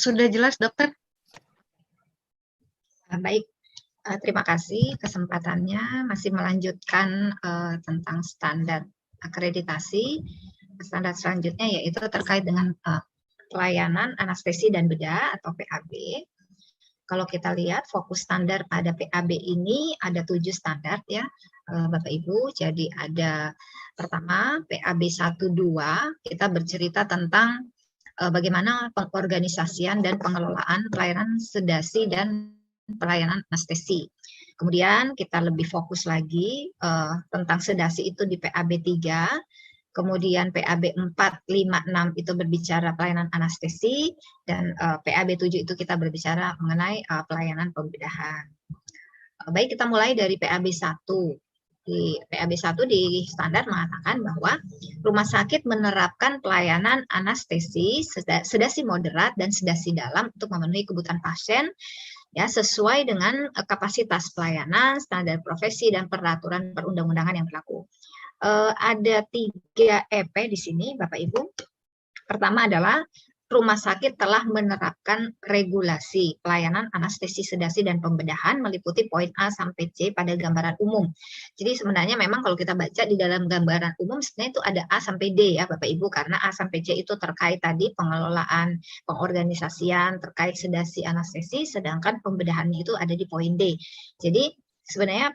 sudah jelas, dokter? Baik, terima kasih kesempatannya. Masih melanjutkan tentang standar akreditasi. Standar selanjutnya yaitu terkait dengan pelayanan anestesi dan bedah atau PAB. Kalau kita lihat fokus standar pada PAB ini ada 7 standar ya, Bapak Ibu. Jadi ada pertama PAB 1-2, kita bercerita tentang bagaimana pengorganisasian dan pengelolaan pelayanan sedasi dan pelayanan anestesi. Kemudian kita lebih fokus lagi tentang sedasi itu di PAB 3. Kemudian PAB 4, 5, 6 itu berbicara pelayanan anestesi, dan PAB 7 itu kita berbicara mengenai pelayanan pembedahan. Baik, kita mulai dari PAB 1. Di PAB 1 di standar mengatakan bahwa rumah sakit menerapkan pelayanan anestesi, sedasi moderat, dan sedasi dalam untuk memenuhi kebutuhan pasien ya sesuai dengan kapasitas pelayanan, standar profesi, dan peraturan perundang-undangan yang berlaku. Ada 3 EP di sini, Bapak Ibu. Pertama adalah rumah sakit telah menerapkan regulasi pelayanan anestesi, sedasi, dan pembedahan meliputi poin A sampai C pada gambaran umum. Jadi sebenarnya memang kalau kita baca di dalam gambaran umum sebenarnya itu ada A sampai D ya Bapak Ibu, karena A sampai C itu terkait tadi pengelolaan, pengorganisasian terkait sedasi anestesi, sedangkan pembedahannya itu ada di poin D. Jadi sebenarnya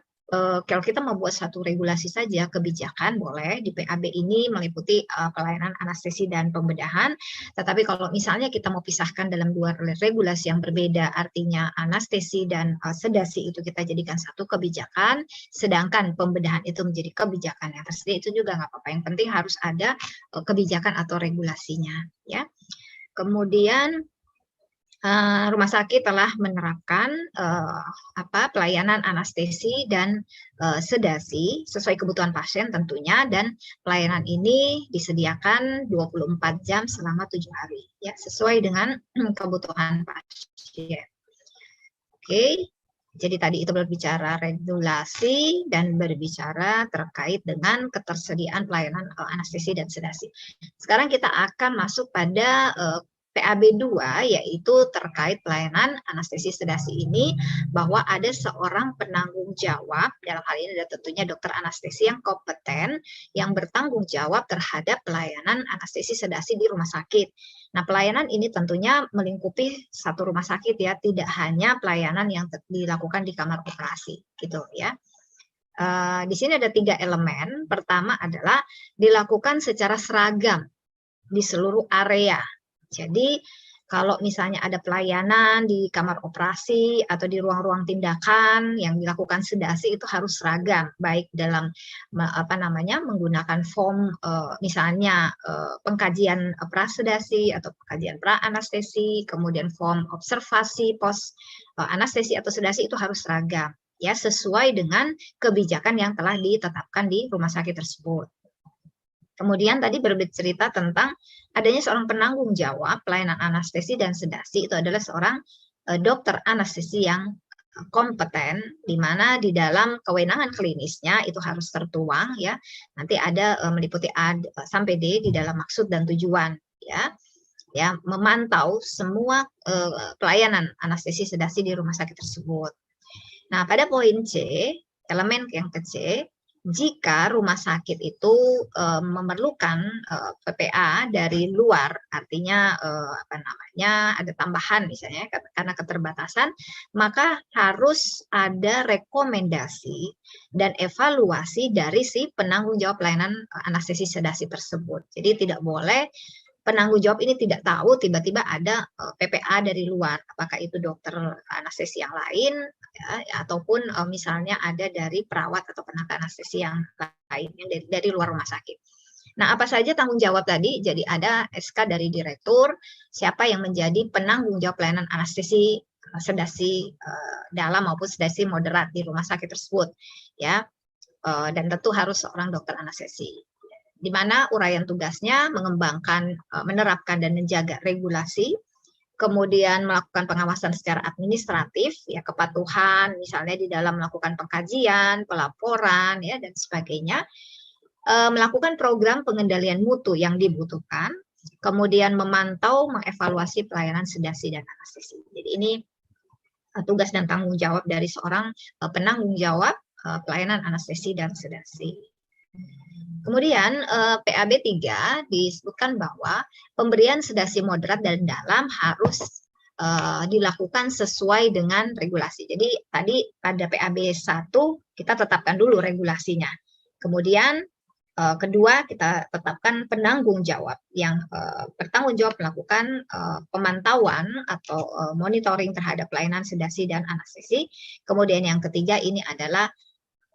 kalau kita membuat satu regulasi saja kebijakan boleh di PAB ini meliputi pelayanan anestesi dan pembedahan, tetapi kalau misalnya kita mau pisahkan dalam 2 regulasi yang berbeda, artinya anestesi dan sedasi itu kita jadikan satu kebijakan, sedangkan pembedahan itu menjadi kebijakan yang tersendiri, itu juga nggak apa-apa. Yang penting harus ada kebijakan atau regulasinya ya. Kemudian rumah sakit telah menerapkan pelayanan anestesi dan sedasi sesuai kebutuhan pasien tentunya, dan pelayanan ini disediakan 24 jam selama 7 hari ya sesuai dengan kebutuhan pasien. Oke. Jadi tadi itu berbicara regulasi dan berbicara terkait dengan ketersediaan pelayanan anestesi dan sedasi. Sekarang kita akan masuk pada PAB 2, yaitu terkait pelayanan anestesi sedasi ini, bahwa ada seorang penanggung jawab, dalam hal ini ada tentunya dokter anestesi yang kompeten, yang bertanggung jawab terhadap pelayanan anestesi sedasi di rumah sakit. Nah, pelayanan ini tentunya melingkupi satu rumah sakit ya, tidak hanya pelayanan yang dilakukan di kamar operasi, gitu ya. Di sini ada 3 elemen. Pertama adalah dilakukan secara seragam di seluruh area. Jadi kalau misalnya ada pelayanan di kamar operasi atau di ruang-ruang tindakan yang dilakukan sedasi itu harus seragam, baik dalam menggunakan form misalnya pengkajian prasedasi atau pengkajian pra-anestesi, kemudian form observasi pos anestesi atau sedasi, itu harus seragam ya sesuai dengan kebijakan yang telah ditetapkan di rumah sakit tersebut. Kemudian tadi bercerita tentang adanya seorang penanggung jawab pelayanan anestesi dan sedasi, itu adalah seorang dokter anestesi yang kompeten, di mana di dalam kewenangan klinisnya itu harus tertuang ya. Nanti ada meliputi A sampai D di dalam maksud dan tujuan ya, memantau semua pelayanan anestesi sedasi di rumah sakit tersebut. Nah, pada poin C, elemen yang ke C, jika rumah sakit itu memerlukan PPA dari luar, artinya ada tambahan misalnya karena keterbatasan, maka harus ada rekomendasi dan evaluasi dari si penanggung jawab pelayanan anestesi sedasi tersebut. Jadi tidak boleh penanggung jawab ini tidak tahu tiba-tiba ada PPA dari luar, apakah itu dokter anestesi yang lain ya, ataupun misalnya ada dari perawat atau tenaga anestesi yang lain yang dari luar rumah sakit. Nah, apa saja tanggung jawab tadi? Jadi ada SK dari direktur, siapa yang menjadi penanggung jawab pelayanan anestesi sedasi dalam maupun sedasi moderat di rumah sakit tersebut ya, dan tentu harus seorang dokter anestesi, di mana uraian tugasnya mengembangkan, menerapkan dan menjaga regulasi, kemudian melakukan pengawasan secara administratif, ya kepatuhan, misalnya di dalam melakukan pengkajian, pelaporan, ya dan sebagainya, melakukan program pengendalian mutu yang dibutuhkan, kemudian memantau, mengevaluasi pelayanan sedasi dan anestesi. Jadi ini tugas dan tanggung jawab dari seorang penanggung jawab pelayanan anestesi dan sedasi. Kemudian PAB 3 disebutkan bahwa pemberian sedasi moderat dan dalam harus dilakukan sesuai dengan regulasi. Jadi tadi pada PAB 1 kita tetapkan dulu regulasinya. Kemudian kedua kita tetapkan penanggung jawab yang bertanggung jawab melakukan pemantauan atau monitoring terhadap pelayanan sedasi dan anestesi. Kemudian yang ketiga ini adalah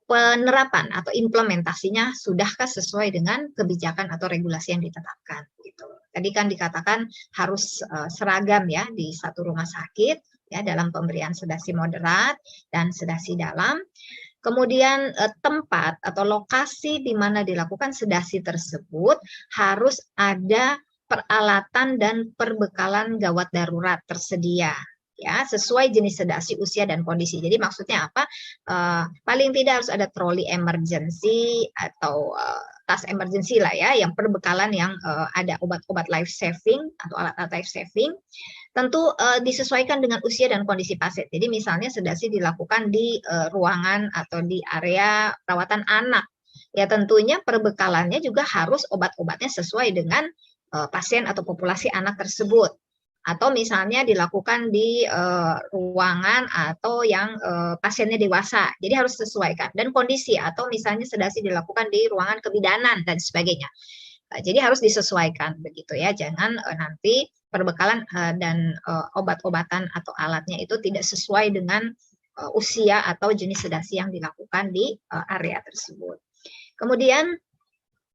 penerapan atau implementasinya sudahkah sesuai dengan kebijakan atau regulasi yang ditetapkan gitu. Tadi kan dikatakan harus seragam ya di satu rumah sakit ya dalam pemberian sedasi moderat dan sedasi dalam. Kemudian tempat atau lokasi di mana dilakukan sedasi tersebut harus ada peralatan dan perbekalan gawat darurat tersedia ya sesuai jenis sedasi, usia dan kondisi. Jadi maksudnya apa? Paling tidak harus ada troli emergency atau tas emergency lah ya, yang perbekalan yang ada obat-obat life saving atau alat-alat life saving. Tentu disesuaikan dengan usia dan kondisi pasien. Jadi misalnya sedasi dilakukan di ruangan atau di area perawatan anak. Ya tentunya perbekalannya juga harus obat-obatnya sesuai dengan pasien atau populasi anak tersebut. Atau misalnya dilakukan di ruangan atau yang pasiennya dewasa. Jadi harus sesuaikan. Dan kondisi atau misalnya sedasi dilakukan di ruangan kebidanan dan sebagainya. Jadi harus disesuaikan begitu ya. Jangan nanti perbekalan dan obat-obatan atau alatnya itu tidak sesuai dengan usia atau jenis sedasi yang dilakukan di area tersebut. Kemudian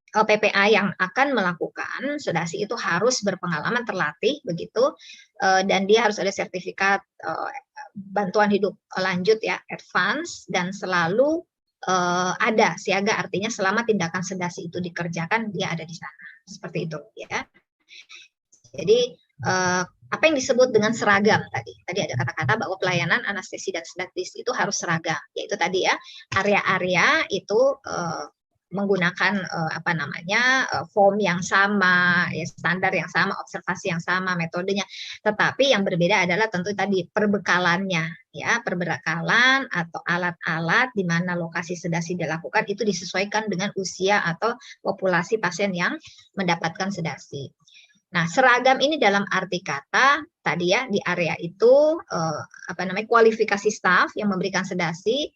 PPA yang akan melakukan sedasi itu harus berpengalaman, terlatih begitu, dan dia harus ada sertifikat bantuan hidup lanjut ya, advance, dan selalu ada siaga, artinya selama tindakan sedasi itu dikerjakan dia ada di sana, seperti itu ya. Jadi apa yang disebut dengan seragam tadi ada kata-kata bahwa pelayanan anestesi dan sedasi itu harus seragam, yaitu tadi ya area-area itu menggunakan form yang sama, ya, standar yang sama, observasi yang sama, metodenya. Tetapi yang berbeda adalah tentu tadi perbekalannya, ya, perbekalan atau alat-alat di mana lokasi sedasi dilakukan itu disesuaikan dengan usia atau populasi pasien yang mendapatkan sedasi. Nah, seragam ini dalam arti kata tadi ya di area itu kualifikasi staf yang memberikan sedasi,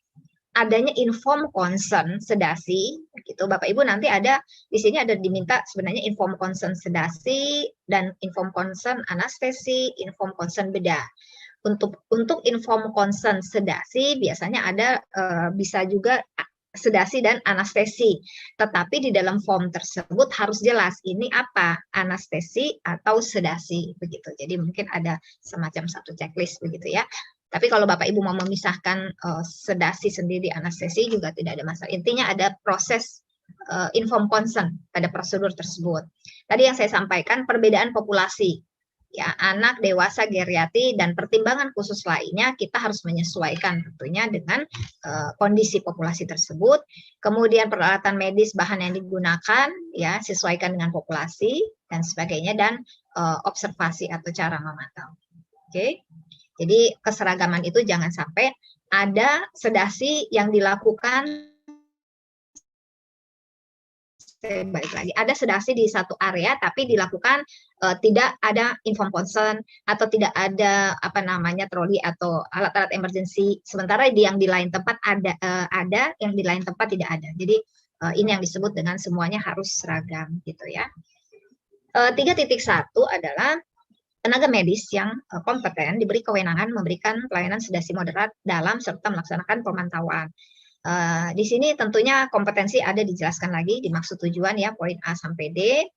adanya inform consent sedasi gitu. Bapak Ibu nanti ada di sini ada diminta sebenarnya inform consent sedasi dan inform consent anestesi, inform consent bedah. Untuk inform consent sedasi biasanya ada bisa juga sedasi dan anestesi. Tetapi di dalam form tersebut harus jelas ini apa, anestesi atau sedasi begitu. Jadi mungkin ada semacam satu checklist begitu ya. Tapi kalau Bapak Ibu mau memisahkan sedasi sendiri, anestesi juga tidak ada masalah. Intinya ada proses inform consent pada prosedur tersebut. Tadi yang saya sampaikan perbedaan populasi, ya anak, dewasa, geriatri dan pertimbangan khusus lainnya kita harus menyesuaikan tentunya dengan kondisi populasi tersebut. Kemudian peralatan medis, bahan yang digunakan, ya sesuaikan dengan populasi dan sebagainya, dan observasi atau cara memantau. Oke. Jadi keseragaman itu jangan sampai ada sedasi yang dilakukan, balik lagi, ada sedasi di satu area tapi dilakukan tidak ada inform consent atau tidak ada troli atau alat-alat emergency, sementara yang di lain tempat ada, yang di lain tempat tidak ada. Jadi ini yang disebut dengan semuanya harus seragam gitu ya. 3.1 adalah tenaga medis yang kompeten diberi kewenangan memberikan pelayanan sedasi moderat dalam serta melaksanakan pemantauan. Di sini tentunya kompetensi ada dijelaskan lagi di maksud tujuan ya, poin A sampai D.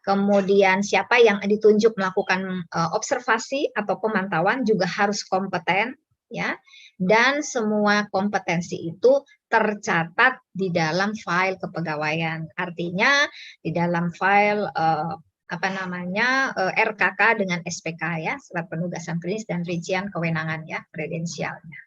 Kemudian siapa yang ditunjuk melakukan observasi atau pemantauan juga harus kompeten ya. Dan semua kompetensi itu tercatat di dalam file kepegawaian. Artinya di dalam file RKK dengan SPK ya, surat penugasan klinis dan rincian kewenangan ya, kredensialnya.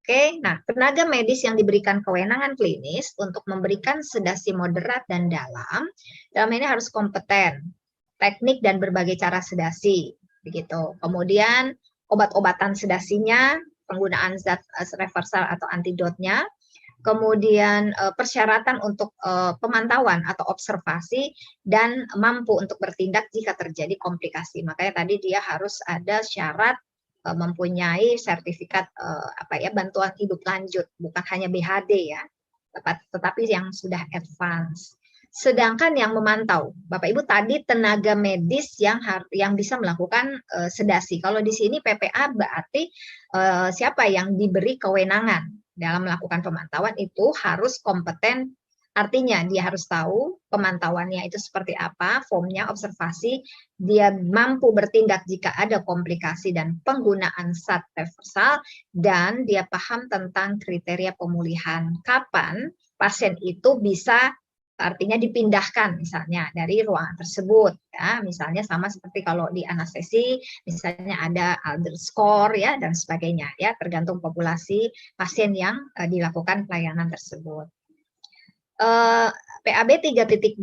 Oke, nah tenaga medis yang diberikan kewenangan klinis untuk memberikan sedasi moderat dan dalam ini harus kompeten, teknik dan berbagai cara sedasi, begitu. Kemudian obat-obatan sedasinya, penggunaan zat reversal atau antidotnya, kemudian persyaratan untuk pemantauan atau observasi dan mampu untuk bertindak jika terjadi komplikasi. Makanya tadi dia harus ada syarat mempunyai sertifikat bantuan hidup lanjut, bukan hanya BHD ya, tetapi yang sudah advance. Sedangkan yang memantau, Bapak Ibu tadi tenaga medis yang bisa melakukan sedasi. Kalau di sini PPA berarti siapa yang diberi kewenangan dalam melakukan pemantauan itu harus kompeten. Artinya dia harus tahu pemantauannya itu seperti apa, formnya, observasi, dia mampu bertindak jika ada komplikasi dan penggunaan zat reversal, dan dia paham tentang kriteria pemulihan. Kapan pasien itu bisa artinya dipindahkan misalnya dari ruangan tersebut, ya, misalnya sama seperti kalau di anestesi, misalnya ada Adler score ya dan sebagainya, ya tergantung populasi pasien yang dilakukan pelayanan tersebut. PAB 3.2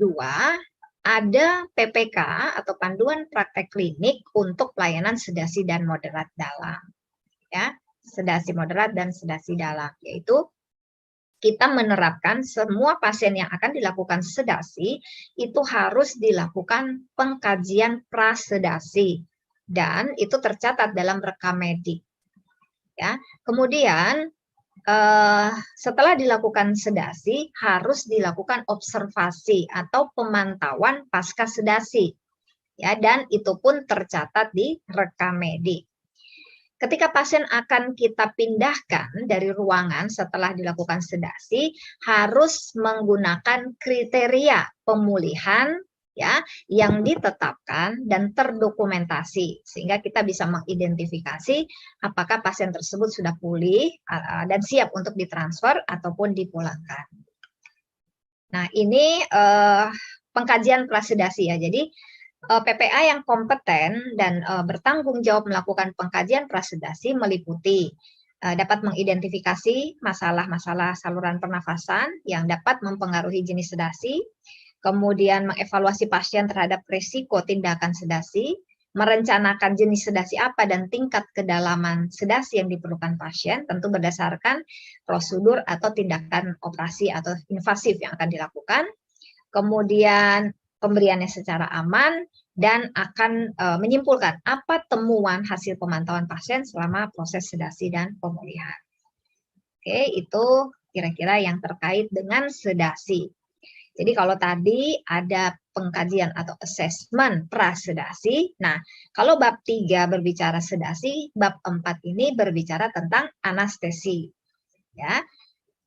ada PPK atau panduan praktek klinik untuk pelayanan sedasi dan moderat dalam. Ya, sedasi moderat dan sedasi dalam, yaitu kita menerapkan semua pasien yang akan dilakukan sedasi itu harus dilakukan pengkajian prasedasi dan itu tercatat dalam rekam medik. Ya, kemudian setelah dilakukan sedasi, harus dilakukan observasi atau pemantauan pasca sedasi, ya, dan itu pun tercatat di rekam medik. Ketika pasien akan kita pindahkan dari ruangan setelah dilakukan sedasi, harus menggunakan kriteria pemulihan ya yang ditetapkan dan terdokumentasi sehingga kita bisa mengidentifikasi apakah pasien tersebut sudah pulih dan siap untuk ditransfer ataupun dipulangkan. Nah, ini pengkajian prasedasi ya. Jadi PPA yang kompeten dan bertanggung jawab melakukan pengkajian prasedasi meliputi dapat mengidentifikasi masalah-masalah saluran pernafasan yang dapat mempengaruhi jenis sedasi, kemudian mengevaluasi pasien terhadap risiko tindakan sedasi, merencanakan jenis sedasi apa dan tingkat kedalaman sedasi yang diperlukan pasien, tentu berdasarkan prosedur atau tindakan operasi atau invasif yang akan dilakukan, kemudian pemberiannya secara aman, dan akan menyimpulkan apa temuan hasil pemantauan pasien selama proses sedasi dan pemulihan. Oke, itu kira-kira yang terkait dengan sedasi. Jadi kalau tadi ada pengkajian atau assessment prasedasi, nah kalau bab 3 berbicara sedasi, bab 4 ini berbicara tentang anestesi. Ya.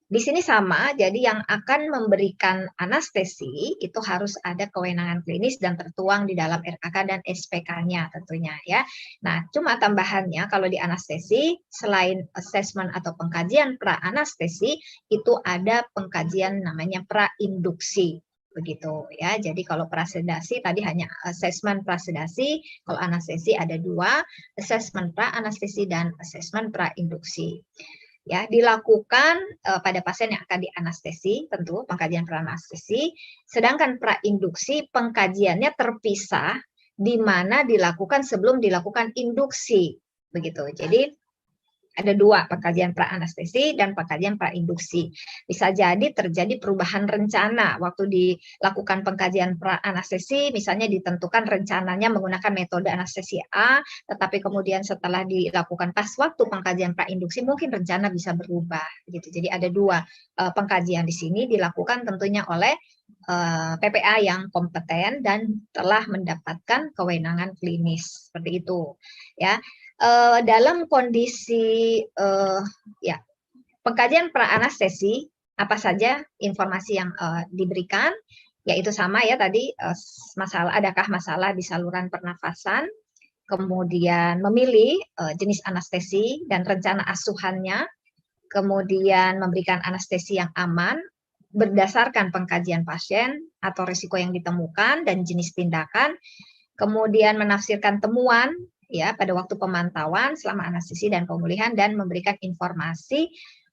Di sini sama, jadi yang akan memberikan anestesi itu harus ada kewenangan klinis dan tertuang di dalam RKK dan SPK-nya tentunya ya. Nah, cuma tambahannya kalau di anestesi selain assessment atau pengkajian pra-anestesi itu ada pengkajian namanya pra-induksi. Begitu ya. Jadi kalau prasedasi tadi hanya assessment prasedasi, kalau anestesi ada dua, assessment pra-anestesi dan assessment pra-induksi. Ya, dilakukan pada pasien yang akan dianestesi, tentu pengkajian pra-anestesi, sedangkan pra-induksi pengkajiannya terpisah di mana dilakukan sebelum dilakukan induksi. Begitu. Jadi ada dua, pengkajian pra-anestesi dan pengkajian pra-induksi. Bisa jadi terjadi perubahan rencana waktu dilakukan pengkajian pra-anestesi, misalnya ditentukan rencananya menggunakan metode anestesi A, tetapi kemudian setelah dilakukan pas waktu pengkajian pra-induksi mungkin rencana bisa berubah. Gitu. Jadi ada dua pengkajian di sini dilakukan tentunya oleh PPA yang kompeten dan telah mendapatkan kewenangan klinis seperti itu. Ya. Dalam kondisi ya pengkajian pra-anestesi apa saja informasi yang diberikan, yaitu sama ya tadi adakah masalah di saluran pernafasan, kemudian memilih jenis anestesi dan rencana asuhannya, kemudian memberikan anestesi yang aman berdasarkan pengkajian pasien atau risiko yang ditemukan dan jenis tindakan, kemudian menafsirkan temuan ya pada waktu pemantauan selama anestesi dan pemulihan dan memberikan informasi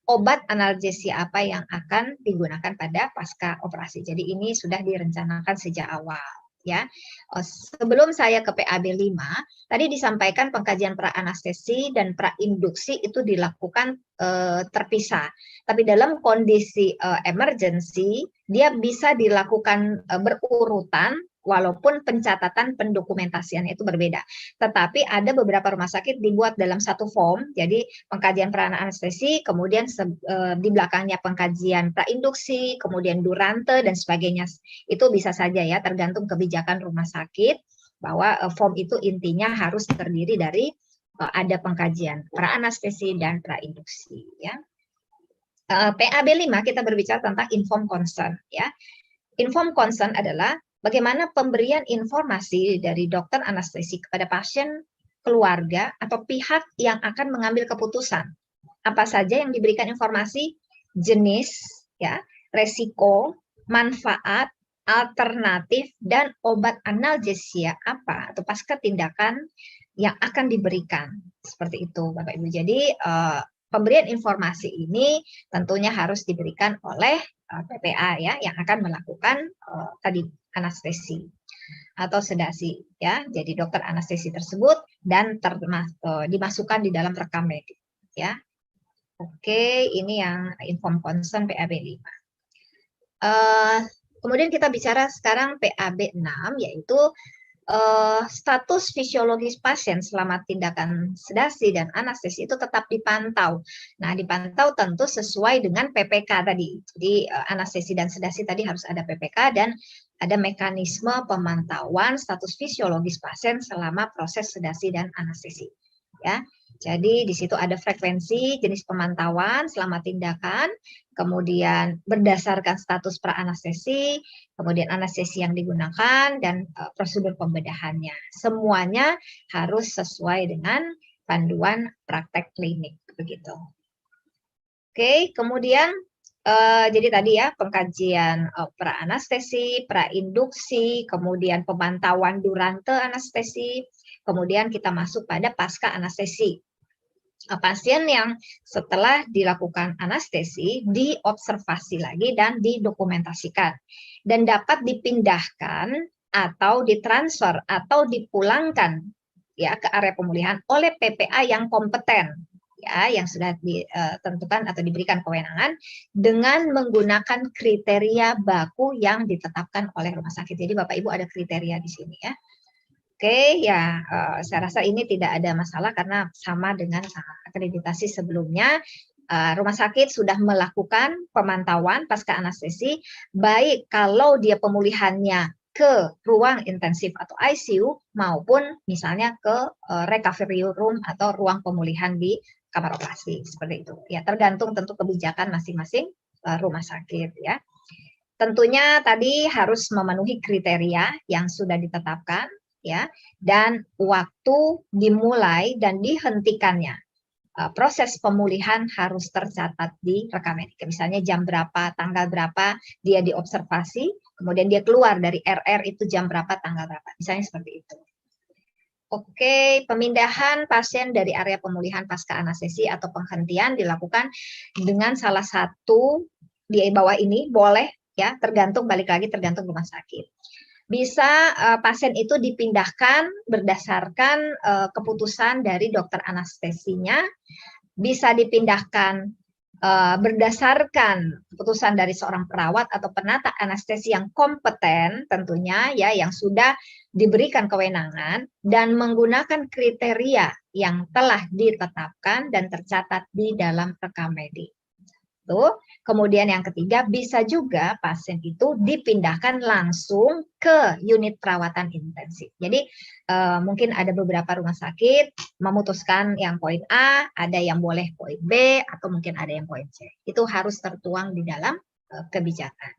obat analgesia apa yang akan digunakan pada pasca operasi. Jadi ini sudah direncanakan sejak awal. Ya, sebelum saya ke PAB 5, tadi disampaikan pengkajian pra-anestesi dan pra-induksi itu dilakukan terpisah. Tapi dalam kondisi emergency, dia bisa dilakukan berurutan, walaupun pencatatan pendokumentasiannya itu berbeda. Tetapi ada beberapa rumah sakit dibuat dalam satu form, jadi pengkajian pra-anestesi, kemudian di belakangnya pengkajian pra-induksi, kemudian durante, dan sebagainya. Itu bisa saja ya, tergantung kebijakan rumah sakit, bahwa form itu intinya harus terdiri dari ada pengkajian pra-anestesi dan pra-induksi. Ya. PAB 5 kita berbicara tentang informed consent. Ya. Informed consent adalah bagaimana pemberian informasi dari dokter anestesi kepada pasien, keluarga, atau pihak yang akan mengambil keputusan. Apa saja yang diberikan informasi, jenis, ya, resiko, manfaat, alternatif, dan obat analgesia apa atau pasca tindakan yang akan diberikan. Seperti itu, Bapak Ibu. Jadi, pemberian informasi ini tentunya harus diberikan oleh PPA ya yang akan melakukan tadi anestesi atau sedasi ya. Jadi dokter anestesi tersebut dan dimasukkan di dalam rekam medik ya. Oke, ini yang informed consent PAB 5. Kemudian kita bicara sekarang PAB 6 yaitu status fisiologis pasien selama tindakan sedasi dan anestesi itu tetap dipantau. Nah, dipantau tentu sesuai dengan PPK tadi. Jadi anestesi dan sedasi tadi harus ada PPK dan ada mekanisme pemantauan status fisiologis pasien selama proses sedasi dan anestesi. Ya. Jadi di situ ada frekuensi jenis pemantauan selama tindakan, kemudian berdasarkan status pra-anestesi, kemudian anestesi yang digunakan, dan prosedur pembedahannya. Semuanya harus sesuai dengan panduan praktek klinik. Begitu. Oke, kemudian jadi tadi ya pengkajian pra-anestesi, pra-induksi, kemudian pemantauan durante anestesi, kemudian kita masuk pada pasca anestesi. Pasien yang setelah dilakukan anestesi diobservasi lagi dan didokumentasikan dan dapat dipindahkan atau ditransfer atau dipulangkan ya ke area pemulihan oleh PPA yang kompeten ya yang sudah ditentukan atau diberikan kewenangan dengan menggunakan kriteria baku yang ditetapkan oleh rumah sakit. Jadi Bapak Ibu ada kriteria di sini ya. Oke, ya saya rasa ini tidak ada masalah karena sama dengan akreditasi sebelumnya. Rumah sakit sudah melakukan pemantauan pasca anestesi, baik kalau dia pemulihannya ke ruang intensif atau ICU maupun misalnya ke recovery room atau ruang pemulihan di kamar operasi seperti itu. Ya, tergantung tentu kebijakan masing-masing rumah sakit ya. Tentunya tadi harus memenuhi kriteria yang sudah ditetapkan ya, dan waktu dimulai dan dihentikannya proses pemulihan harus tercatat di rekam medik. Misalnya jam berapa, tanggal berapa dia diobservasi, kemudian dia keluar dari RR itu jam berapa, tanggal berapa. Misalnya seperti itu. Oke, pemindahan pasien dari area pemulihan pasca anestesi atau penghentian dilakukan dengan salah satu di bawah ini boleh ya, tergantung balik lagi tergantung rumah sakit. Bisa pasien itu dipindahkan berdasarkan keputusan dari dokter anestesinya, bisa dipindahkan berdasarkan keputusan dari seorang perawat atau penata anestesi yang kompeten tentunya ya yang sudah diberikan kewenangan dan menggunakan kriteria yang telah ditetapkan dan tercatat di dalam rekam medik. Tuh. Kemudian yang ketiga, bisa juga pasien itu dipindahkan langsung ke unit perawatan intensif. Jadi mungkin ada beberapa rumah sakit memutuskan yang poin A, ada yang boleh poin B, atau mungkin ada yang poin C. Itu harus tertuang di dalam kebijakan.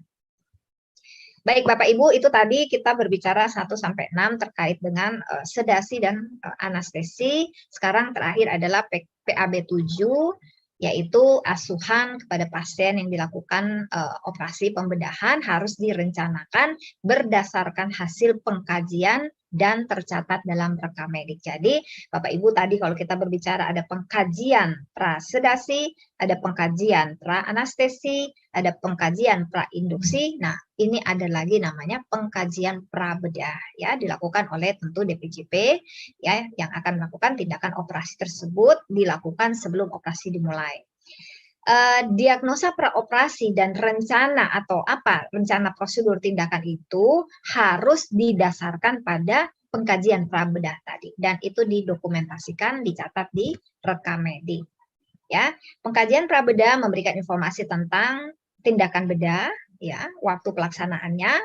Baik Bapak Ibu, itu tadi kita berbicara 1-6 terkait dengan sedasi dan anestesi. Sekarang terakhir adalah PAB 7, yaitu asuhan kepada pasien yang dilakukan operasi pembedahan harus direncanakan berdasarkan hasil pengkajian dan tercatat dalam rekam medik. Jadi Bapak Ibu tadi kalau kita berbicara ada pengkajian prasedasi, ada pengkajian pra-anestesi, ada pengkajian pra-induksi. Nah, ini ada lagi namanya pengkajian prabedah ya, dilakukan oleh tentu DPJP ya yang akan melakukan tindakan operasi tersebut dilakukan sebelum operasi dimulai. Diagnosa praoperasi dan rencana atau rencana prosedur tindakan itu harus didasarkan pada pengkajian prabedah tadi dan itu didokumentasikan, dicatat di rekam medik. Ya, pengkajian prabedah memberikan informasi tentang tindakan bedah, ya, waktu pelaksanaannya,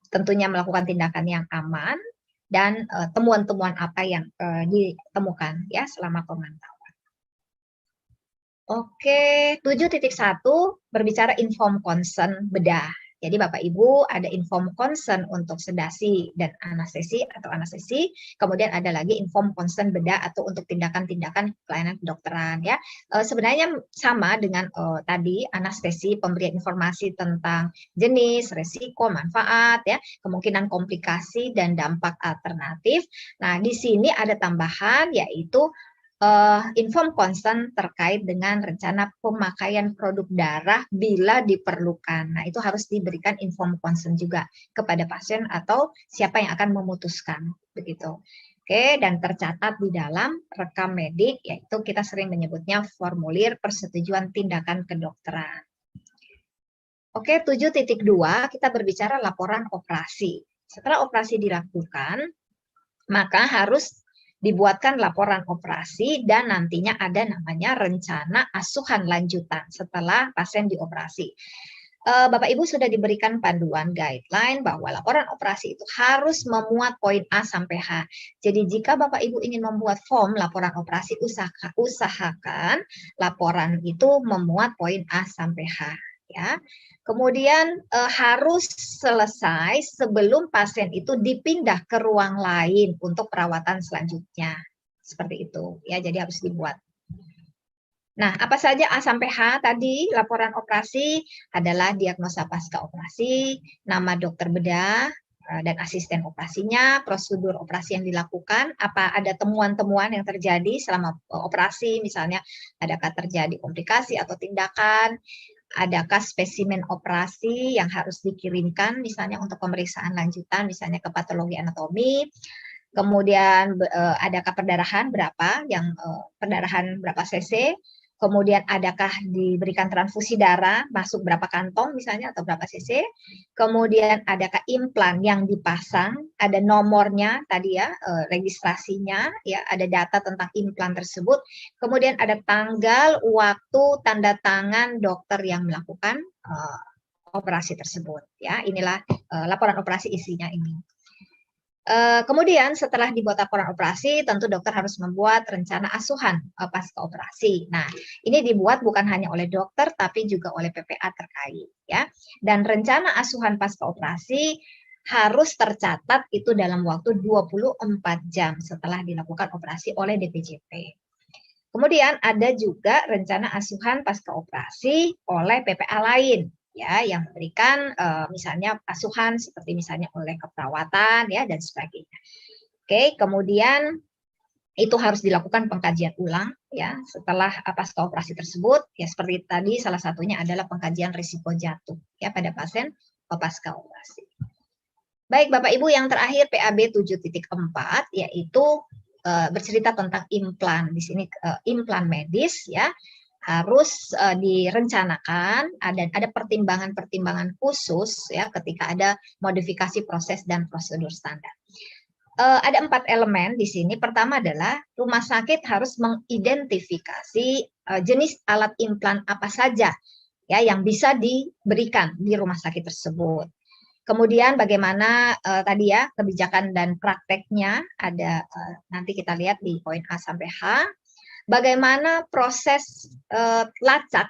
tentunya melakukan tindakan yang aman dan temuan-temuan apa yang ditemukan ya selama pemantauan. Oke, 7.1 berbicara inform consent bedah. Jadi Bapak Ibu ada inform consent untuk sedasi dan anestesi atau anestesi, kemudian ada lagi inform consent bedah atau untuk tindakan-tindakan pelayanan kedokteran ya. Sebenarnya sama dengan tadi anestesi, pemberian informasi tentang jenis, resiko, manfaat ya, kemungkinan komplikasi dan dampak alternatif. Nah, di sini ada tambahan yaitu inform consent terkait dengan rencana pemakaian produk darah bila diperlukan. Nah, itu harus diberikan inform consent juga kepada pasien atau siapa yang akan memutuskan, begitu. Oke, dan tercatat di dalam rekam medik, yaitu kita sering menyebutnya formulir persetujuan tindakan kedokteran. Oke, 7.2 kita berbicara laporan operasi. Setelah operasi dilakukan, maka harus dibuatkan laporan operasi dan nantinya ada namanya rencana asuhan lanjutan setelah pasien dioperasi. Bapak Ibu sudah diberikan panduan guideline bahwa laporan operasi itu harus memuat poin A sampai H. Jadi jika Bapak Ibu ingin membuat form laporan operasi, usahakan laporan itu memuat poin A sampai H. Ya. Kemudian harus selesai sebelum pasien itu dipindah ke ruang lain untuk perawatan selanjutnya. Seperti itu ya, jadi harus dibuat. Nah, apa saja A sampai H tadi laporan operasi adalah diagnosa pasca operasi, nama dokter bedah dan asisten operasinya, prosedur operasi yang dilakukan, apa ada temuan-temuan yang terjadi selama operasi, misalnya adakah terjadi komplikasi atau tindakan, adakah spesimen operasi yang harus dikirimkan misalnya untuk pemeriksaan lanjutan misalnya ke patologi anatomi, kemudian adakah perdarahan berapa perdarahan berapa cc, kemudian adakah diberikan transfusi darah masuk berapa kantong misalnya atau berapa cc, kemudian adakah implan yang dipasang, ada nomornya tadi ya, registrasinya ya, ada data tentang implan tersebut, kemudian ada tanggal, waktu, tanda tangan dokter yang melakukan operasi tersebut ya. Inilah laporan operasi isinya ini. Kemudian setelah dibuat laporan operasi, tentu dokter harus membuat rencana asuhan pasca operasi. Nah, ini dibuat bukan hanya oleh dokter, tapi juga oleh PPA terkait, ya. Dan rencana asuhan pasca operasi harus tercatat itu dalam waktu 24 jam setelah dilakukan operasi oleh DPJP. Kemudian ada juga rencana asuhan pasca operasi oleh PPA lain, ya, yang memberikan misalnya asuhan seperti misalnya oleh keperawatan ya dan sebagainya. Oke, kemudian itu harus dilakukan pengkajian ulang ya setelah pasca operasi tersebut ya, seperti tadi salah satunya adalah pengkajian risiko jatuh ya pada pasien pasca operasi. Baik Bapak Ibu, yang terakhir PAB 7.4 yaitu bercerita tentang implan. Di sini implan medis ya harus direncanakan, ada pertimbangan-pertimbangan khusus ya ketika ada modifikasi proses dan prosedur standar. Ada 4 elemen di sini. Pertama adalah rumah sakit harus mengidentifikasi jenis alat implan apa saja ya yang bisa diberikan di rumah sakit tersebut. Kemudian bagaimana tadi ya kebijakan dan prakteknya ada nanti kita lihat di poin A sampai H. Bagaimana proses melacak,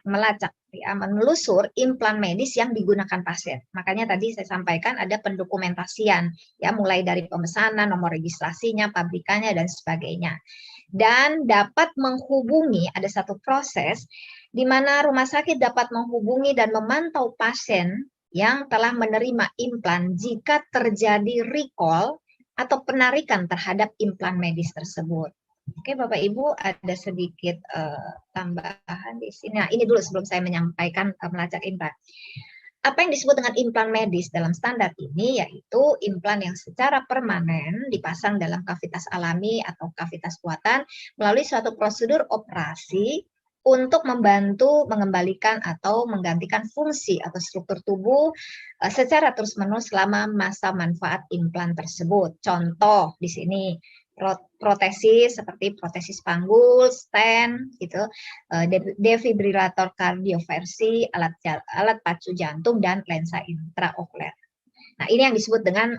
ya, menelusur implan medis yang digunakan pasien. Makanya tadi saya sampaikan ada pendokumentasian, ya, mulai dari pemesanan, nomor registrasinya, pabrikannya, dan sebagainya. Dan dapat menghubungi, ada satu proses di mana rumah sakit dapat menghubungi dan memantau pasien yang telah menerima implan jika terjadi recall atau penarikan terhadap implan medis tersebut. Oke, Bapak Ibu, ada sedikit tambahan di sini. Nah, ini dulu sebelum saya menyampaikan melacak implan. Apa yang disebut dengan implan medis dalam standar ini yaitu implan yang secara permanen dipasang dalam kavitas alami atau kavitas buatan melalui suatu prosedur operasi untuk membantu mengembalikan atau menggantikan fungsi atau struktur tubuh secara terus-menerus selama masa manfaat implan tersebut. Contoh di sini protesis seperti protesis panggul, stent, gitu, defibrilator kardioversi, alat pacu jantung, dan lensa intraokuler. Nah, ini yang disebut dengan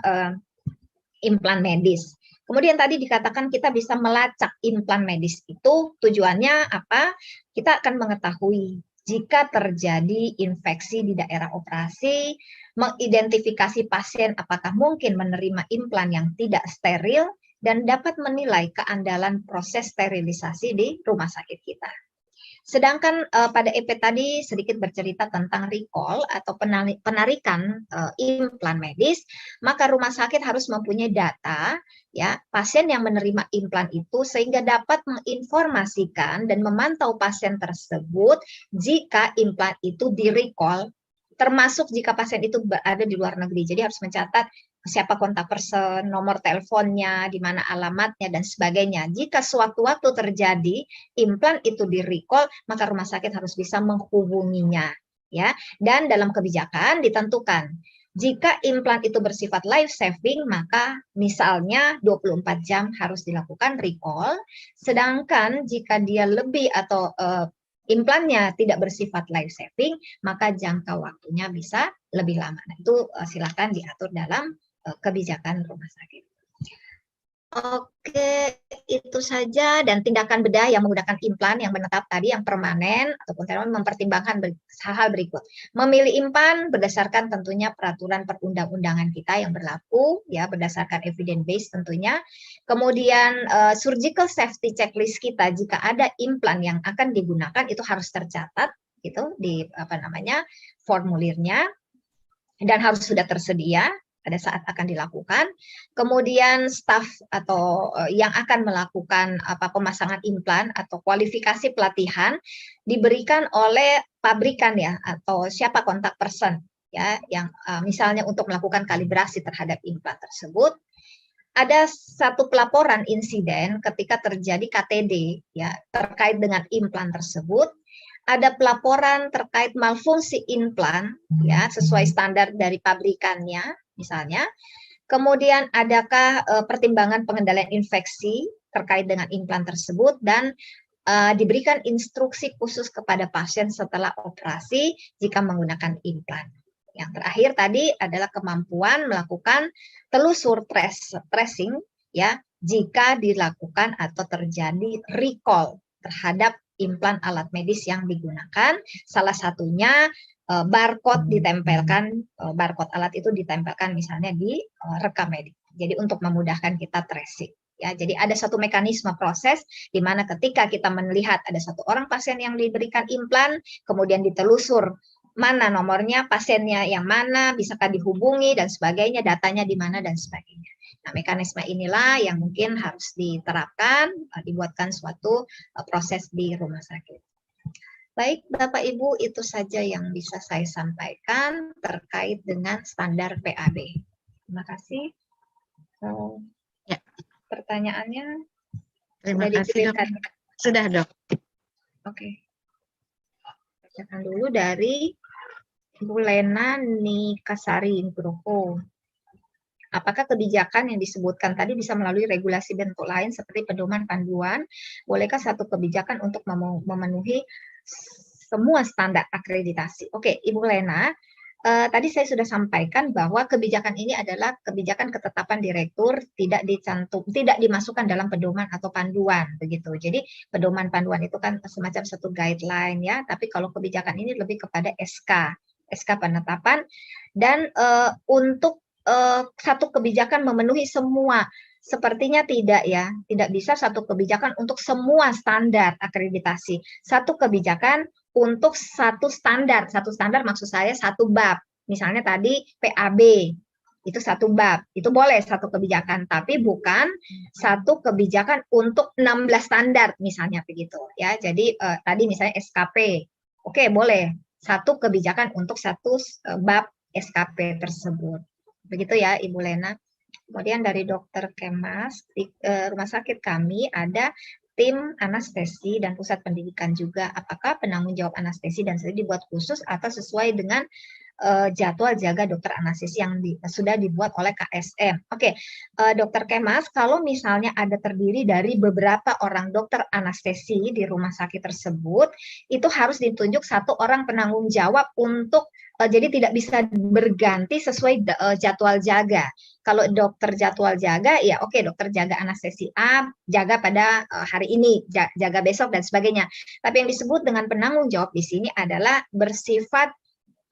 implan medis. Kemudian tadi dikatakan kita bisa melacak implan medis itu tujuannya apa? Kita akan mengetahui jika terjadi infeksi di daerah operasi, mengidentifikasi pasien apakah mungkin menerima implan yang tidak steril, dan dapat menilai keandalan proses sterilisasi di rumah sakit kita. Sedangkan pada EP tadi sedikit bercerita tentang recall atau penarikan implan medis, maka rumah sakit harus mempunyai data ya pasien yang menerima implan itu sehingga dapat menginformasikan dan memantau pasien tersebut jika implan itu di-recall, termasuk jika pasien itu berada di luar negeri. Jadi harus mencatat siapa kontak person, nomor teleponnya, di mana alamatnya, dan sebagainya. Jika sewaktu-waktu terjadi implan itu di-recall, maka rumah sakit harus bisa menghubunginya. Ya. Dan dalam kebijakan ditentukan, jika implan itu bersifat life saving, maka misalnya 24 jam harus dilakukan recall, sedangkan jika dia lebih atau implannya tidak bersifat life saving, maka jangka waktunya bisa lebih lama. Nah, itu silakan diatur dalam kebijakan rumah sakit. Oke, itu saja. Dan tindakan bedah yang menggunakan implan yang menetap tadi, yang permanen ataupun permanen, mempertimbangkan hal-hal berikut. Memilih implan berdasarkan tentunya peraturan perundang-undangan kita yang berlaku, ya berdasarkan evidence based tentunya. Kemudian surgical safety checklist kita, jika ada implan yang akan digunakan itu harus tercatat, gitu di formulirnya, dan harus sudah tersedia pada saat akan dilakukan. Kemudian staf atau yang akan melakukan pemasangan implan atau kualifikasi pelatihan diberikan oleh pabrikan ya atau siapa kontak person ya yang misalnya untuk melakukan kalibrasi terhadap implan tersebut. Ada satu pelaporan insiden ketika terjadi KTD ya terkait dengan implan tersebut. Ada pelaporan terkait malfungsi implan ya sesuai standar dari pabrikannya misalnya. Kemudian adakah pertimbangan pengendalian infeksi terkait dengan implan tersebut, dan diberikan instruksi khusus kepada pasien setelah operasi jika menggunakan implan. Yang terakhir tadi adalah kemampuan melakukan telusur tracing ya jika dilakukan atau terjadi recall terhadap implan alat medis yang digunakan. Salah satunya barcode ditempelkan, barcode alat itu ditempelkan misalnya di rekam medik. Jadi untuk memudahkan kita tracing. Ya, jadi ada satu mekanisme proses di mana ketika kita melihat ada satu orang pasien yang diberikan implan, kemudian ditelusur mana nomornya, pasiennya yang mana, bisakah dihubungi dan sebagainya, datanya di mana dan sebagainya. Nah, mekanisme inilah yang mungkin harus diterapkan, dibuatkan suatu proses di rumah sakit. Baik, Bapak Ibu, itu saja yang bisa saya sampaikan terkait dengan standar PAB. Terima kasih. Ya. Pertanyaannya Terima kasih, Dok. Sudah, Dok. Oke. Bacakan dulu dari Bu Lena Nikasari Nugroho. Apakah kebijakan yang disebutkan tadi bisa melalui regulasi bentuk lain seperti pedoman panduan? Bolehkah satu kebijakan untuk memenuhi semua standar akreditasi? Oke, Ibu Lena, tadi saya sudah sampaikan bahwa kebijakan ini adalah kebijakan ketetapan direktur, tidak dimasukkan dalam pedoman atau panduan begitu. Jadi pedoman panduan itu kan semacam satu guideline ya, tapi kalau kebijakan ini lebih kepada SK penetapan, dan untuk satu kebijakan memenuhi semua, sepertinya tidak ya, tidak bisa satu kebijakan untuk semua standar akreditasi. Satu kebijakan untuk satu standar maksud saya satu bab. Misalnya tadi PAB, Itu satu bab, itu boleh satu kebijakan, tapi bukan satu kebijakan untuk 16 standar misalnya begitu ya. Jadi tadi misalnya SKP, oke boleh satu kebijakan untuk satu bab SKP tersebut. Begitu ya Ibu Lena. Kemudian dari Dokter Kemas, di rumah sakit kami ada tim anestesi dan pusat pendidikan juga. Apakah penanggung jawab anestesi dan studi dibuat khusus atau sesuai dengan jadwal jaga dokter anestesi yang sudah dibuat oleh KSM. Oke, Dokter Kemas, kalau misalnya ada terdiri dari beberapa orang dokter anestesi di rumah sakit tersebut, itu harus ditunjuk satu orang penanggung jawab untuk jadi tidak bisa berganti sesuai jadwal jaga. Kalau dokter jadwal jaga, ya oke, dokter jaga anestesi A, jaga pada hari ini, jaga besok dan sebagainya. Tapi yang disebut dengan penanggung jawab di sini adalah bersifat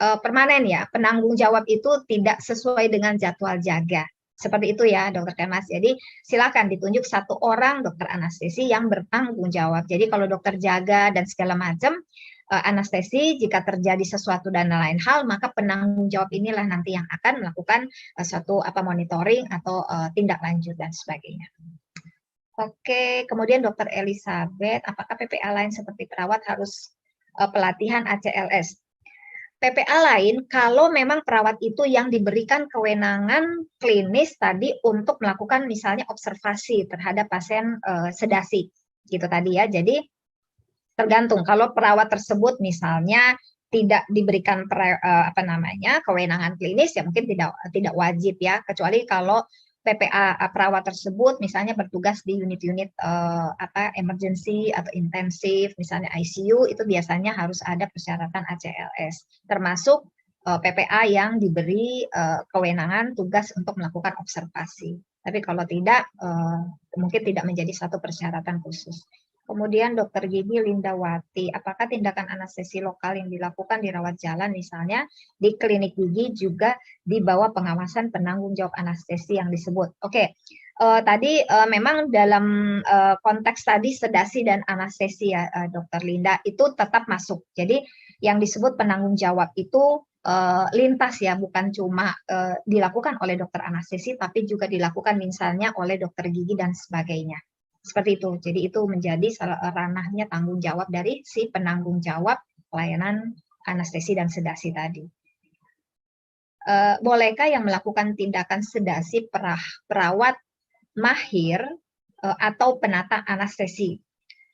permanen ya, penanggung jawab itu tidak sesuai dengan jadwal jaga. Seperti itu ya Dokter Kemas. Jadi silakan ditunjuk satu orang dokter anestesi yang bertanggung jawab. Jadi kalau dokter jaga dan segala macam anestesi, jika terjadi sesuatu dan lain hal, maka penanggung jawab inilah nanti yang akan melakukan suatu monitoring atau tindak lanjut dan sebagainya. Oke, kemudian Dokter Elizabeth, apakah PPA lain seperti perawat harus pelatihan ACLS? PPA lain kalau memang perawat itu yang diberikan kewenangan klinis tadi untuk melakukan misalnya observasi terhadap pasien sedasi gitu tadi ya. Jadi tergantung kalau perawat tersebut misalnya tidak diberikan kewenangan klinis ya mungkin tidak wajib ya, kecuali kalau PPA perawat tersebut misalnya bertugas di unit-unit emergency atau intensif, misalnya ICU, itu biasanya harus ada persyaratan ACLS, termasuk PPA yang diberi kewenangan tugas untuk melakukan observasi. Tapi kalau tidak, mungkin tidak menjadi satu persyaratan khusus. Kemudian Dokter Gigi Lindawati, apakah tindakan anestesi lokal yang dilakukan di rawat jalan misalnya di klinik gigi juga di bawah pengawasan penanggung jawab anestesi yang disebut? Oke, tadi memang dalam konteks tadi sedasi dan anestesi ya Dokter Linda itu tetap masuk. Jadi yang disebut penanggung jawab itu lintas ya, bukan cuma dilakukan oleh dokter anestesi tapi juga dilakukan misalnya oleh dokter gigi dan sebagainya. Seperti itu. Jadi itu menjadi ranahnya tanggung jawab dari si penanggung jawab pelayanan anestesi dan sedasi tadi. Bolehkah yang melakukan tindakan sedasi perawat mahir atau penata anestesi?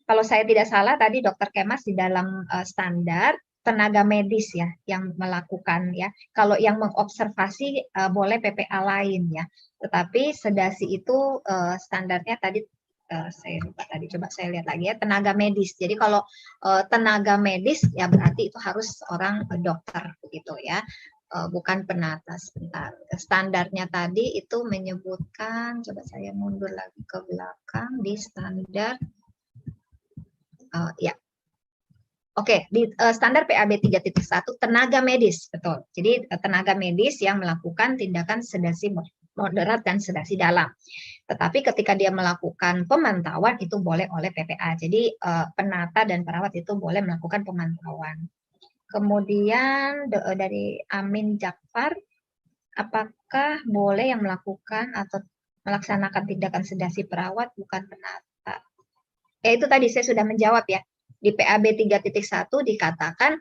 Kalau saya tidak salah tadi Dokter Kemas di dalam standar tenaga medis ya yang melakukan ya. Kalau yang mengobservasi boleh PPA lain ya. Tetapi sedasi itu standarnya tadi saya lupa tadi, coba saya lihat lagi ya, tenaga medis. Jadi kalau tenaga medis ya berarti itu harus orang dokter begitu ya, bukan penata. Sebentar, standarnya tadi itu menyebutkan, coba saya mundur lagi ke belakang di standar ya. Oke, di standar PAB 3.1 tenaga medis, betul. Jadi tenaga medis yang melakukan tindakan sedasi moderat dan sedasi dalam. Tetapi ketika dia melakukan pemantauan itu boleh oleh PPA. Jadi penata dan perawat itu boleh melakukan pemantauan. Kemudian dari Amin Jakfar, apakah boleh yang melakukan atau melaksanakan tindakan sedasi perawat bukan penata? Ya itu tadi saya sudah menjawab ya. Di PAB 3.1 dikatakan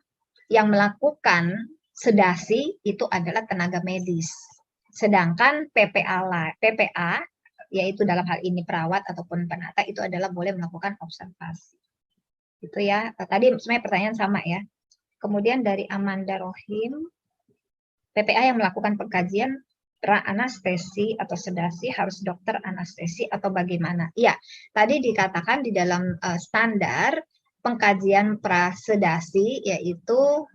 yang melakukan sedasi itu adalah tenaga medis. Sedangkan PPA yaitu dalam hal ini perawat ataupun penata itu adalah boleh melakukan observasi. Itu ya. Tadi sebenarnya pertanyaan sama ya. Kemudian dari Amanda Rohim, PPA yang melakukan pengkajian pra-anestesi atau sedasi harus dokter anestesi atau bagaimana? Iya, tadi dikatakan di dalam standar pengkajian prasedasi yaitu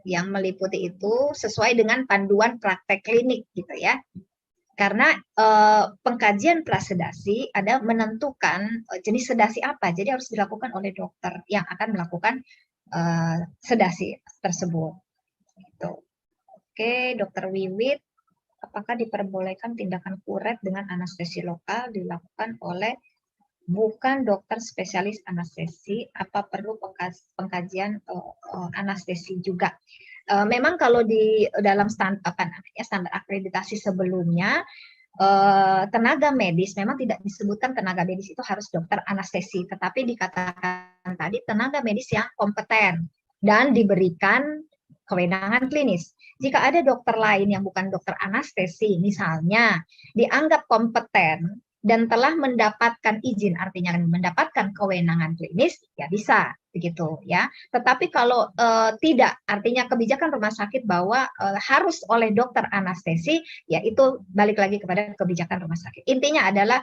yang meliputi itu sesuai dengan panduan praktek klinik gitu ya. Karena pengkajian prasedasi ada menentukan jenis sedasi apa, jadi harus dilakukan oleh dokter yang akan melakukan sedasi tersebut. Gitu. Oke, Dokter Wiwit, apakah diperbolehkan tindakan kuret dengan anestesi lokal dilakukan oleh bukan dokter spesialis anestesi? Apa perlu pengkajian anestesi juga? Memang kalau di dalam standar akreditasi sebelumnya, tenaga medis memang tidak disebutkan tenaga medis itu harus dokter anestesi, tetapi dikatakan tadi tenaga medis yang kompeten dan diberikan kewenangan klinis. Jika ada dokter lain yang bukan dokter anestesi, misalnya dianggap kompeten dan telah mendapatkan izin, artinya mendapatkan kewenangan klinis, ya bisa begitu ya. Tetapi kalau tidak, artinya kebijakan rumah sakit bahwa harus oleh dokter anestesi, ya itu balik lagi kepada kebijakan rumah sakit. Intinya adalah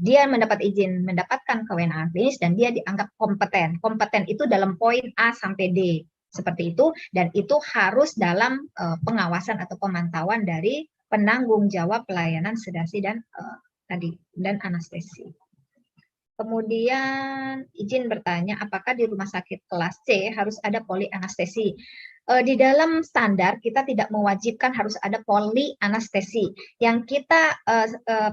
dia mendapat izin, mendapatkan kewenangan klinis dan dia dianggap kompeten. Kompeten itu dalam poin A sampai D seperti itu, dan itu harus dalam pengawasan atau pemantauan dari penanggung jawab pelayanan sedasi dan anestesi. Kemudian izin bertanya, apakah di rumah sakit kelas C harus ada poli anestesi? Di dalam standar kita tidak mewajibkan harus ada poli anestesi. Yang kita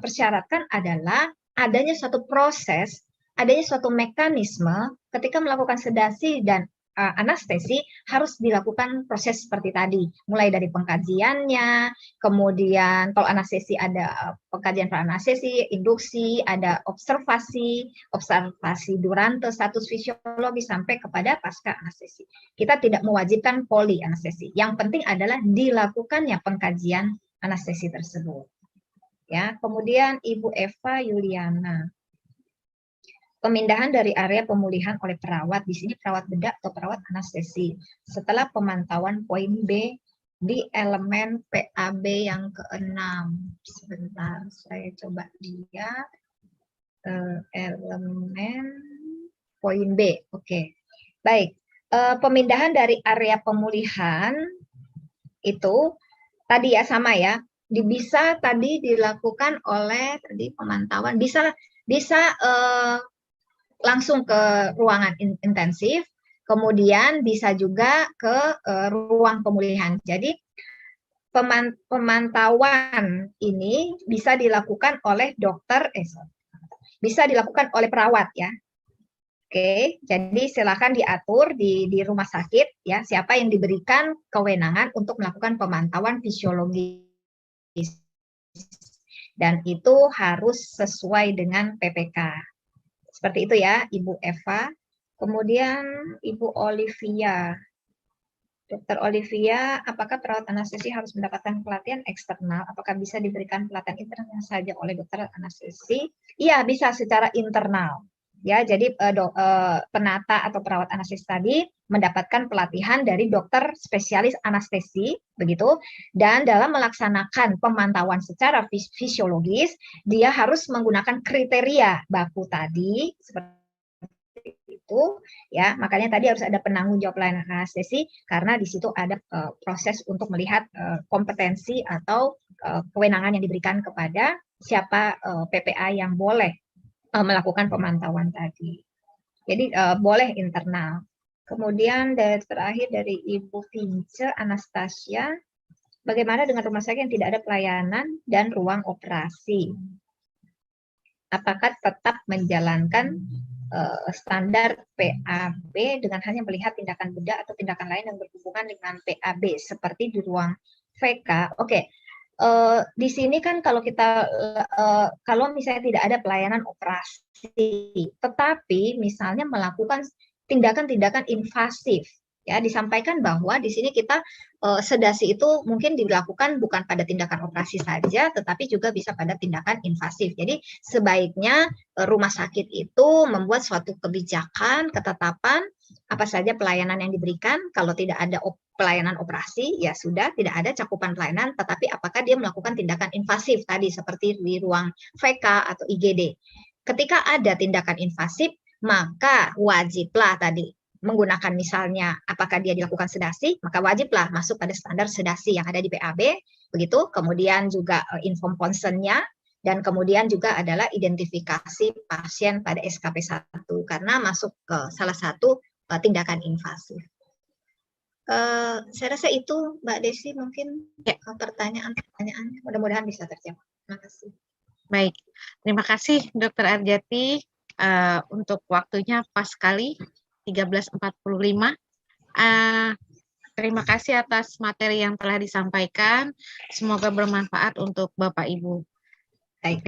persyaratkan adalah adanya suatu proses, adanya suatu mekanisme ketika melakukan sedasi dan anestesi harus dilakukan proses seperti tadi, mulai dari pengkajiannya, kemudian kalau anestesi ada pengkajian pra-anestesi, induksi, ada observasi durante status fisiologi sampai kepada pasca anestesi. Kita tidak mewajibkan poli anestesi. Yang penting adalah dilakukannya pengkajian anestesi tersebut. Ya, kemudian Ibu Eva Yuliana. Pemindahan dari area pemulihan oleh perawat, di sini perawat bedah atau perawat anestesi. Setelah pemantauan poin B di elemen PAB yang ke-6. Sebentar, saya coba lihat. Elemen poin B, oke. Baik, pemindahan dari area pemulihan itu tadi ya sama ya, bisa tadi dilakukan oleh tadi pemantauan, bisa langsung ke ruangan intensif, kemudian bisa juga ke ruang pemulihan. Jadi pemantauan ini bisa dilakukan oleh dokter, bisa dilakukan oleh perawat ya. Oke, jadi silakan diatur di rumah sakit ya, siapa yang diberikan kewenangan untuk melakukan pemantauan fisiologis. Dan itu harus sesuai dengan PPK. Seperti itu ya, Ibu Eva. Kemudian Ibu Olivia. Dokter Olivia, apakah perawat anestesi harus mendapatkan pelatihan eksternal? Apakah bisa diberikan pelatihan internal saja oleh dokter anestesi? Iya, bisa secara internal. Ya, jadi penata atau perawat anestesi tadi mendapatkan pelatihan dari dokter spesialis anestesi, begitu. Dan dalam melaksanakan pemantauan secara fisiologis, dia harus menggunakan kriteria baku tadi seperti itu ya, makanya tadi harus ada penanggung jawab pelayanan anestesi karena di situ ada proses untuk melihat kompetensi atau kewenangan yang diberikan kepada siapa PPA yang boleh melakukan pemantauan tadi. Jadi boleh internal. Kemudian terakhir dari Ibu Vince Anastasia, bagaimana dengan rumah sakit yang tidak ada pelayanan dan ruang operasi? Apakah tetap menjalankan standar PAB dengan hanya melihat tindakan bedah atau tindakan lain yang berhubungan dengan PAB seperti di ruang VK? Oke. Di sini kan kalau kita kalau misalnya tidak ada pelayanan operasi, tetapi misalnya melakukan tindakan-tindakan invasif, ya disampaikan bahwa di sini kita sedasi itu mungkin dilakukan bukan pada tindakan operasi saja, tetapi juga bisa pada tindakan invasif. Jadi sebaiknya rumah sakit itu membuat suatu kebijakan, ketetapan apa saja pelayanan yang diberikan. Kalau tidak ada pelayanan operasi, ya sudah tidak ada cakupan pelayanan, tetapi apakah dia melakukan tindakan invasif tadi seperti di ruang VK atau IGD. Ketika ada tindakan invasif, maka wajiblah tadi menggunakan misalnya apakah dia dilakukan sedasi, maka wajiblah masuk pada standar sedasi yang ada di PAB, begitu. Kemudian juga inform consent-nya, dan kemudian juga adalah identifikasi pasien pada SKP 1 karena masuk ke salah satu tindakan invasif. Saya rasa itu Mbak Desi mungkin ya, pertanyaan-pertanyaannya mudah-mudahan bisa terjawab. Terima kasih. Baik, terima kasih Dr. Arjati untuk waktunya pas sekali 13.45. Terima kasih atas materi yang telah disampaikan. Semoga bermanfaat untuk Bapak Ibu.